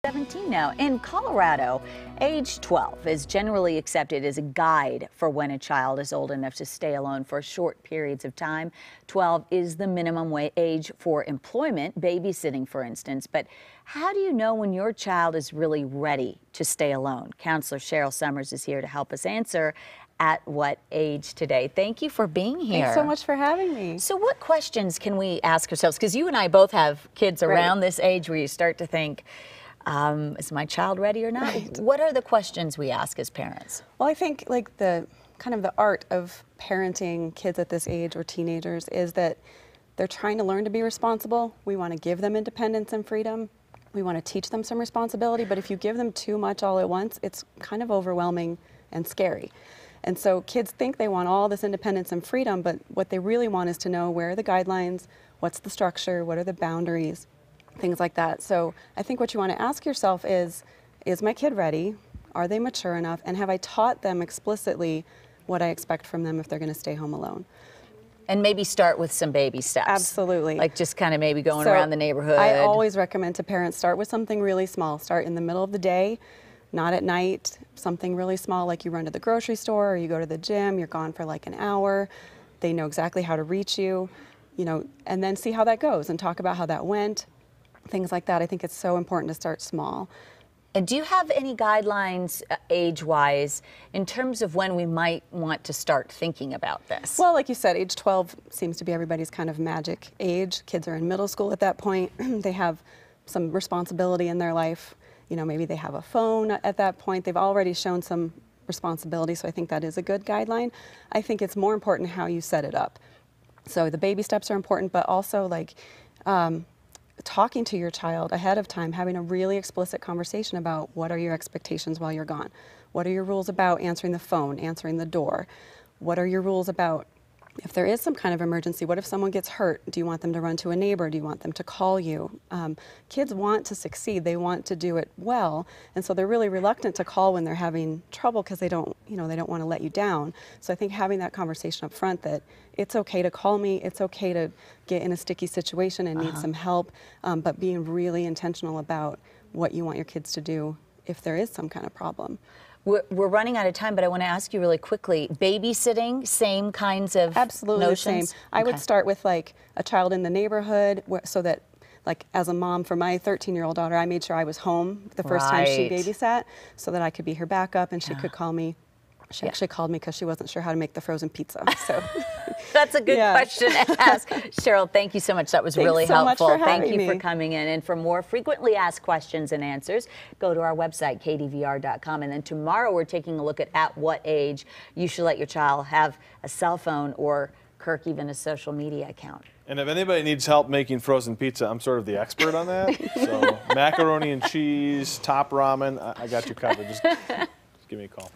17 now. In Colorado, age 12 is generally accepted as a guide for when a child is old enough to stay alone for short periods of time. 12 is the minimum age for employment, babysitting, for instance. But how do you know when your child is really ready to stay alone? Counselor Cheryl Somers is here to help us answer at what age today. Thank you for being here. Thanks so much for having me. So what questions can we ask ourselves? Because you and I both have kids around this age where you start to think, is my child ready or not? Right. What are the questions we ask as parents? Well, I think like the art of parenting kids at this age or teenagers is that they're trying to learn to be responsible. We want to give them independence and freedom. We want to teach them some responsibility, but if you give them too much all at once, it's kind of overwhelming and scary. And so kids think they want all this independence and freedom, but what they really want is to know where are the guidelines, what's the structure, what are the boundaries, things like that. So I think what you want to ask yourself is my kid ready? Are they mature enough? And have I taught them explicitly what I expect from them if they're going to stay home alone? And maybe start with some baby steps. Absolutely. Like just kind of maybe going around the neighborhood. I always recommend to parents, start with something really small. Start in the middle of the day, not at night, something really small like you run to the grocery store or you go to the gym, you're gone for like an hour. They know exactly how to reach you, and then see how that goes and talk about how that went, things like that. I think it's so important to start small. And do you have any guidelines age-wise in terms of when we might want to start thinking about this? Well, like you said, age 12 seems to be everybody's kind of magic age. Kids are in middle school at that point. They have some responsibility in their life. Maybe they have a phone at that point. They've already shown some responsibility, so I think that is a good guideline. I think it's more important how you set it up. So the baby steps are important, but also like talking to your child ahead of time, having a really explicit conversation about what are your expectations while you're gone. What are your rules about answering the phone, answering the door? What are your rules about if there is some kind of emergency? What if someone gets hurt? Do you want them to run to a neighbor? Do you want them to call you? Kids want to succeed. They want to do it well. And so they're really reluctant to call when they're having trouble because they don't want to let you down. So I think having that conversation up front that it's okay to call me, it's okay to get in a sticky situation and need some help, but being really intentional about what you want your kids to do if there is some kind of problem. We're running out of time, but I want to ask you really quickly, babysitting, same kinds of Absolutely notions? The same. I would start with like a child in the neighborhood so that like as a mom for my 13-year-old daughter, I made sure I was home the first time she babysat so that I could be her backup and she could call me. She actually called me because she wasn't sure how to make the frozen pizza. So that's a good question to ask. Cheryl, thank you so much. That was really helpful. Thank you for coming in. And for more frequently asked questions and answers, go to our website, kdvr.com. And then tomorrow we're taking a look at what age you should let your child have a cell phone or, Kirk, even a social media account. And if anybody needs help making frozen pizza, I'm sort of the expert on that. So macaroni and cheese, top ramen, I got you covered. Just give me a call.